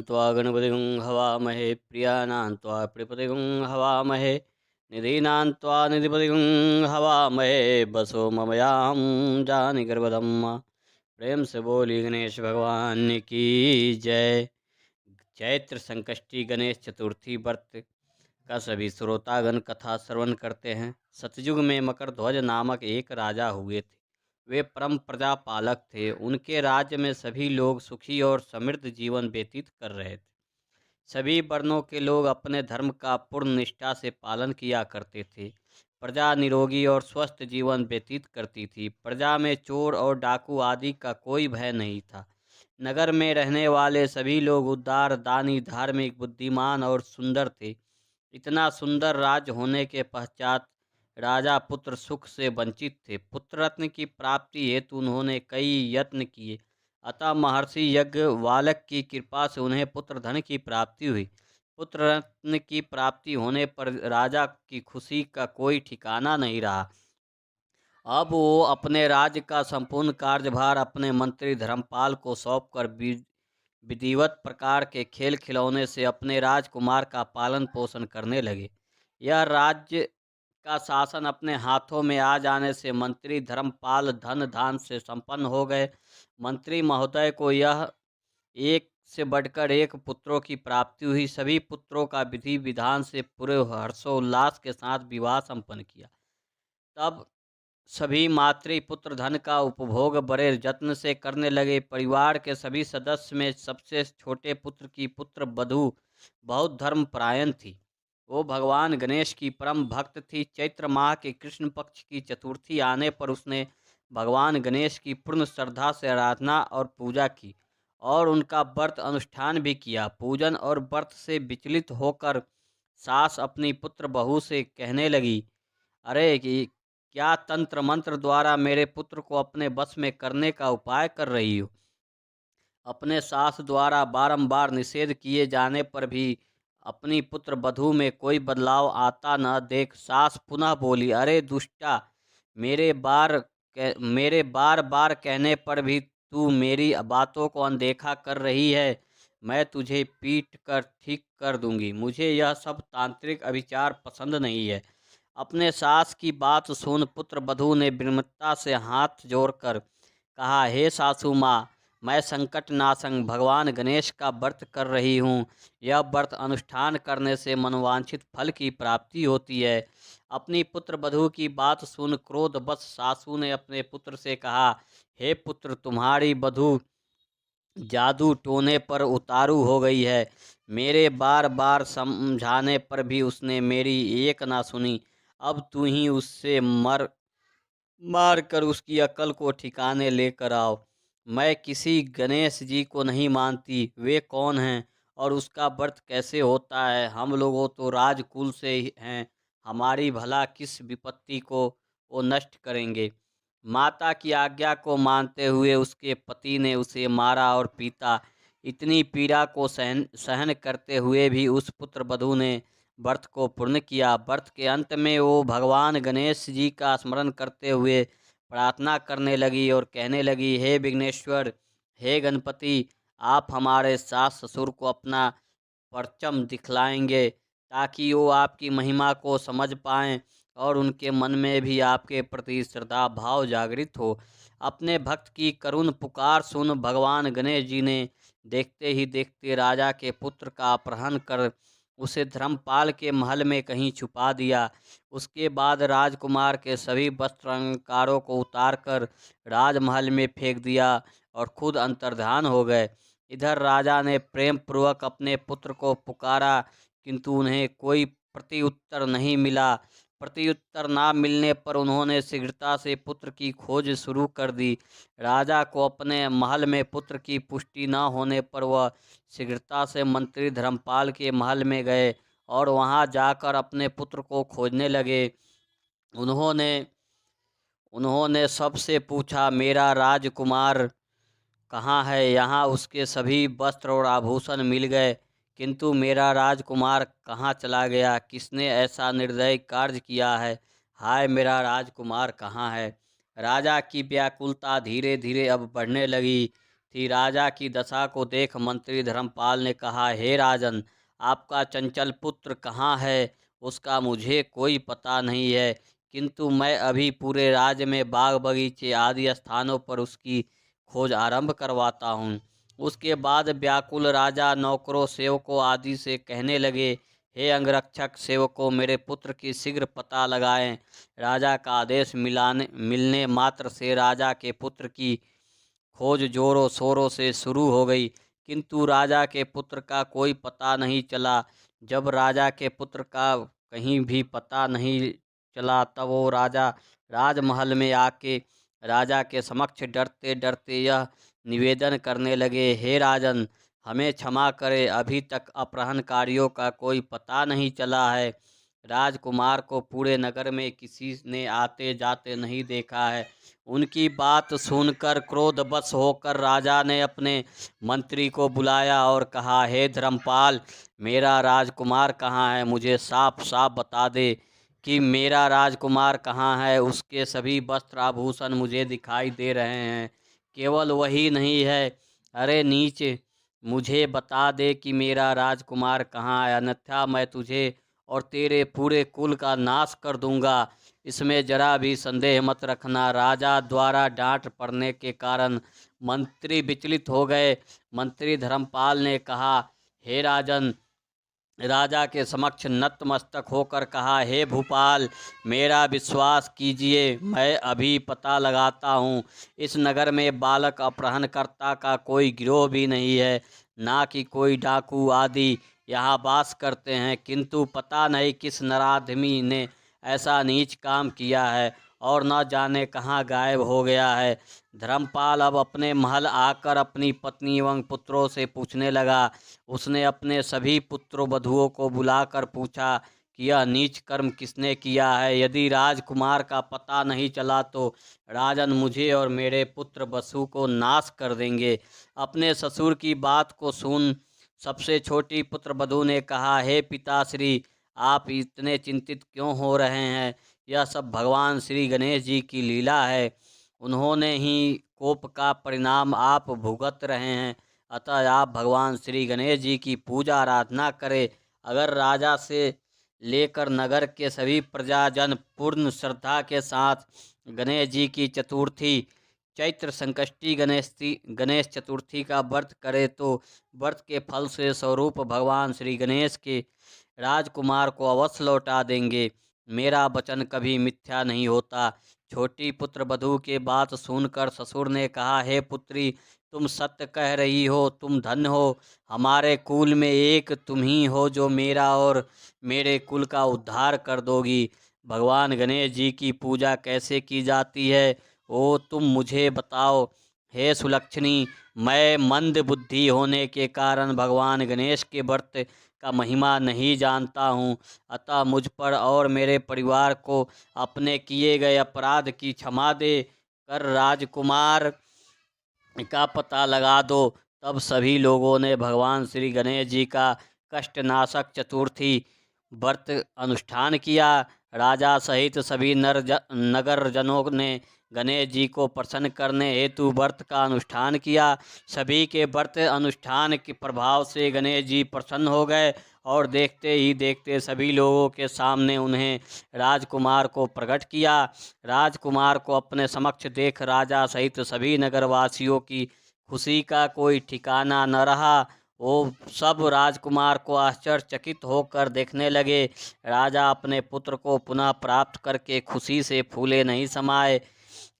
त्वा गणपतिं हवामहे प्रियाणां त्वा प्रियपतिं हवामहे निधीनां त्वा निधिपतिं हवामहे बसो ममयां जानि गर्भदम्। प्रेम से बोली गणेश भगवान की जय। चैत्र संकष्टी गणेश चतुर्थी व्रत का सभी श्रोतागण कथा श्रवण करते हैं। सतयुग में मकरध्वज नामक एक राजा हुए थे। वे परम प्रजा पालक थे। उनके राज्य में सभी लोग सुखी और समृद्ध जीवन व्यतीत कर रहे थे। सभी वर्णों के लोग अपने धर्म का पूर्ण निष्ठा से पालन किया करते थे। प्रजा निरोगी और स्वस्थ जीवन व्यतीत करती थी। प्रजा में चोर और डाकू आदि का कोई भय नहीं था। नगर में रहने वाले सभी लोग उदार, दानी, धार्मिक, बुद्धिमान और सुंदर थे। इतना सुंदर राज्य होने के पश्चात राजा पुत्र सुख से वंचित थे। पुत्र रत्न की प्राप्ति हेतु उन्होंने कई यत्न किए, अतः महर्षि याज्ञवल्क्य की कृपा से उन्हें पुत्र धन की प्राप्ति हुई। पुत्र रत्न की प्राप्ति होने पर राजा की खुशी का कोई ठिकाना नहीं रहा। अब वो अपने राज्य का संपूर्ण कार्यभार अपने मंत्री धर्मपाल को सौंपकर विधिवत प्रकार के खेल खिलौने से अपने राजकुमार का पालन पोषण करने लगे। यह राज्य का शासन अपने हाथों में आ जाने से मंत्री धर्मपाल धन धान से संपन्न हो गए। मंत्री महोदय को यह एक से बढ़कर एक पुत्रों की प्राप्ति हुई। सभी पुत्रों का विधि विधान से पूरे हर्षोल्लास के साथ विवाह संपन्न किया। तब सभी मातृपुत्र धन का उपभोग बड़े जत्न से करने लगे। परिवार के सभी सदस्य में सबसे छोटे पुत्र की पुत्र वधू बहुत धर्मपरायण थी। वो भगवान गणेश की परम भक्त थी। चैत्र माह के कृष्ण पक्ष की चतुर्थी आने पर उसने भगवान गणेश की पूर्ण श्रद्धा से आराधना और पूजा की और उनका व्रत अनुष्ठान भी किया। पूजन और व्रत से विचलित होकर सास अपनी पुत्र बहू से कहने लगी, अरे कि क्या तंत्र मंत्र द्वारा मेरे पुत्र को अपने वश में करने का उपाय कर रही हो। अपने सास द्वारा बारंबार निषेध किए जाने पर भी अपनी पुत्र वधू में कोई बदलाव आता न देख सास पुनः बोली, अरे दुष्टा, मेरे बार बार कहने पर भी तू मेरी बातों को अनदेखा कर रही है। मैं तुझे पीट कर ठीक कर दूंगी। मुझे यह सब तांत्रिक अभिचार पसंद नहीं है। अपने सास की बात सुन पुत्र वधू ने विनम्रता से हाथ जोड़कर कहा, हे सासू माँ, मैं संकट नाशक भगवान गणेश का व्रत कर रही हूँ। यह व्रत अनुष्ठान करने से मनोवांछित फल की प्राप्ति होती है। अपनी पुत्र वधू की बात सुन क्रोधवश सासू ने अपने पुत्र से कहा, हे पुत्र, तुम्हारी वधू जादू टोने पर उतारू हो गई है। मेरे बार बार समझाने पर भी उसने मेरी एक ना सुनी। अब तू ही उससे मार कर उसकी अकल को ठिकाने लेकर आओ। मैं किसी गणेश जी को नहीं मानती। वे कौन हैं और उसका व्रत कैसे होता है? हम लोगों तो राजकुल से ही हैं। हमारी भला किस विपत्ति को वो नष्ट करेंगे? माता की आज्ञा को मानते हुए उसके पति ने उसे मारा और पीटा। इतनी पीड़ा को सहन सहन करते हुए भी उस पुत्र वधू ने व्रत को पूर्ण किया। व्रत के अंत में वो भगवान गणेश जी का स्मरण करते हुए प्रार्थना करने लगी और कहने लगी, हे विघ्नेश्वर, हे गणपति, आप हमारे सास ससुर को अपना परचम दिखलाएंगे ताकि वो आपकी महिमा को समझ पाएं और उनके मन में भी आपके प्रति श्रद्धा भाव जागृत हो। अपने भक्त की करुण पुकार सुन भगवान गणेश जी ने देखते ही देखते राजा के पुत्र का अपहरण कर उसे धर्मपाल के महल में कहीं छुपा दिया। उसके बाद राजकुमार के सभी वस्त्र अलंकारों को उतारकर राजमहल में फेंक दिया और खुद अंतर्धान हो गए। इधर राजा ने प्रेम पूर्वक अपने पुत्र को पुकारा, किंतु उन्हें कोई प्रत्युत्तर नहीं मिला। प्रत्युत्तर ना मिलने पर उन्होंने शीघ्रता से पुत्र की खोज शुरू कर दी। राजा को अपने महल में पुत्र की पुष्टि न होने पर वह शीघ्रता से मंत्री धर्मपाल के महल में गए और वहां जाकर अपने पुत्र को खोजने लगे। उन्होंने उन्होंने सबसे पूछा, मेरा राजकुमार कहाँ है? यहाँ उसके सभी वस्त्र और आभूषण मिल गए, किंतु मेरा राजकुमार कहाँ चला गया? किसने ऐसा निर्दयी कार्य किया है? हाय, मेरा राजकुमार कहाँ है? राजा की व्याकुलता धीरे धीरे अब बढ़ने लगी। थी। राजा की दशा को देख मंत्री धर्मपाल ने कहा, हे राजन, आपका चंचल पुत्र कहाँ है? उसका मुझे कोई पता नहीं है, किंतु मैं अभी पूरे राज्य में बाग बगीचे आदि स्थानों पर उसकी खोज आरंभ करवाता हूँ। उसके बाद व्याकुल राजा नौकरों सेवकों आदि से कहने लगे, हे अंगरक्षक सेवकों, मेरे पुत्र की शीघ्र पता लगाएं। राजा का आदेश मिलने मात्र से राजा के पुत्र की खोज जोरों शोरों से शुरू हो गई, किंतु राजा के पुत्र का कोई पता नहीं चला। जब राजा के पुत्र का कहीं भी पता नहीं चला, तब वो राजा राजमहल में आके राजा के समक्ष डरते डरते यह निवेदन करने लगे, हे राजन, हमें क्षमा करें, अभी तक अपहरणकारियों का कोई पता नहीं चला है। राजकुमार को पूरे नगर में किसी ने आते जाते नहीं देखा है। उनकी बात सुनकर क्रोधवश होकर राजा ने अपने मंत्री को बुलाया और कहा, हे धर्मपाल, मेरा राजकुमार कहाँ है? मुझे साफ साफ बता दे कि मेरा राजकुमार कहाँ है। उसके सभी वस्त्र आभूषण मुझे दिखाई दे रहे हैं, केवल वही नहीं है। अरे नीच, मुझे बता दे कि मेरा राजकुमार कहाँ है, अन्यथा मैं तुझे और तेरे पूरे कुल का नाश कर दूंगा। इसमें जरा भी संदेह मत रखना। राजा द्वारा डांट पड़ने के कारण मंत्री विचलित हो गए। मंत्री धर्मपाल ने कहा, हे राजन, राजा के समक्ष नतमस्तक होकर कहा, हे भूपाल, मेरा विश्वास कीजिए, मैं अभी पता लगाता हूँ। इस नगर में बालक अपहरणकर्ता का कोई गिरोह भी नहीं है, ना कि कोई डाकू आदि यहाँ वास करते हैं, किंतु पता नहीं किस नराधमी ने ऐसा नीच काम किया है और न जाने कहाँ गायब हो गया है। धर्मपाल अब अपने महल आकर अपनी पत्नी एवं पुत्रों से पूछने लगा। उसने अपने सभी पुत्रों वधुओं को बुलाकर पूछा कि यह नीच कर्म किसने किया है। यदि राजकुमार का पता नहीं चला तो राजन मुझे और मेरे पुत्र बसु को नाश कर देंगे। अपने ससुर की बात को सुन सबसे छोटी पुत्र वधु ने कहा, हे पिताश्री, आप इतने चिंतित क्यों हो रहे हैं? यह सब भगवान श्री गणेश जी की लीला है। उन्होंने ही कोप का परिणाम आप भुगत रहे हैं। अतः आप भगवान श्री गणेश जी की पूजा आराधना करें। अगर राजा से लेकर नगर के सभी प्रजाजन पूर्ण श्रद्धा के साथ गणेश जी की चतुर्थी, चैत्र संकष्टी गणेश चतुर्थी का व्रत करे तो व्रत के फल से स्वरूप भगवान श्री गणेश के राजकुमार को अवश्य लौटा देंगे। मेरा वचन कभी मिथ्या नहीं होता। छोटी पुत्र वधू के बात सुनकर ससुर ने कहा, हे पुत्री, तुम सत्य कह रही हो, तुम धन्य हो। हमारे कुल में एक तुम ही हो जो मेरा और मेरे कुल का उद्धार कर दोगी। भगवान गणेश जी की पूजा कैसे की जाती है, वो तुम मुझे बताओ। हे सुलक्षणी, मैं मंद बुद्धि होने के कारण भगवान गणेश के व्रत का महिमा नहीं जानता हूँ, अतः मुझ पर और मेरे परिवार को अपने किए गए अपराध की क्षमा दे कर राजकुमार का पता लगा दो। तब सभी लोगों ने भगवान श्री गणेश जी का कष्टनाशक चतुर्थी व्रत अनुष्ठान किया। राजा सहित सभी नगर जनों ने गणेश जी को प्रसन्न करने हेतु व्रत का अनुष्ठान किया। सभी के व्रत अनुष्ठान के प्रभाव से गणेश जी प्रसन्न हो गए और देखते ही देखते सभी लोगों के सामने उन्हें राजकुमार को प्रकट किया। राजकुमार को अपने समक्ष देख राजा सहित सभी नगरवासियों की खुशी का कोई ठिकाना न रहा। वो सब राजकुमार को आश्चर्यचकित होकर देखने लगे। राजा अपने पुत्र को पुनः प्राप्त करके खुशी से फूले नहीं समाये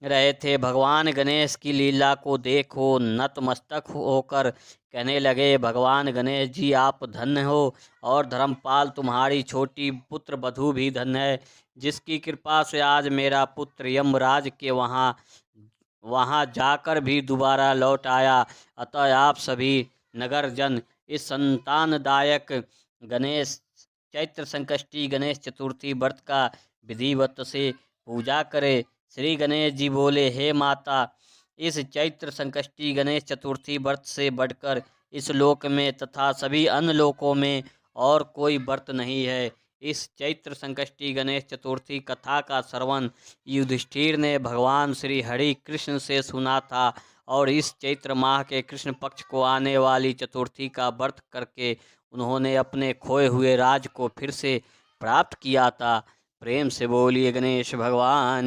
रहे थे। भगवान गणेश की लीला को देखो नतमस्तक होकर कहने लगे, भगवान गणेश जी आप धन्य हो और धर्मपाल तुम्हारी छोटी पुत्र वधू भी धन्य है, जिसकी कृपा से आज मेरा पुत्र यमराज के वहाँ जाकर भी दोबारा लौट आया। अतः आप सभी नगर जन इस संतानदायक गणेश चैत्र संकष्टी गणेश चतुर्थी व्रत का विधिवत से पूजा करें। श्री गणेश जी बोले, हे माता, इस चैत्र संकष्टी गणेश चतुर्थी व्रत से बढ़कर इस लोक में तथा सभी अन्य लोकों में और कोई व्रत नहीं है। इस चैत्र संकष्टी गणेश चतुर्थी कथा का श्रवण युधिष्ठिर ने भगवान श्री हरि कृष्ण से सुना था और इस चैत्र माह के कृष्ण पक्ष को आने वाली चतुर्थी का व्रत करके उन्होंने अपने खोए हुए राज को फिर से प्राप्त किया था। प्रेम से बोलिए गणेश भगवान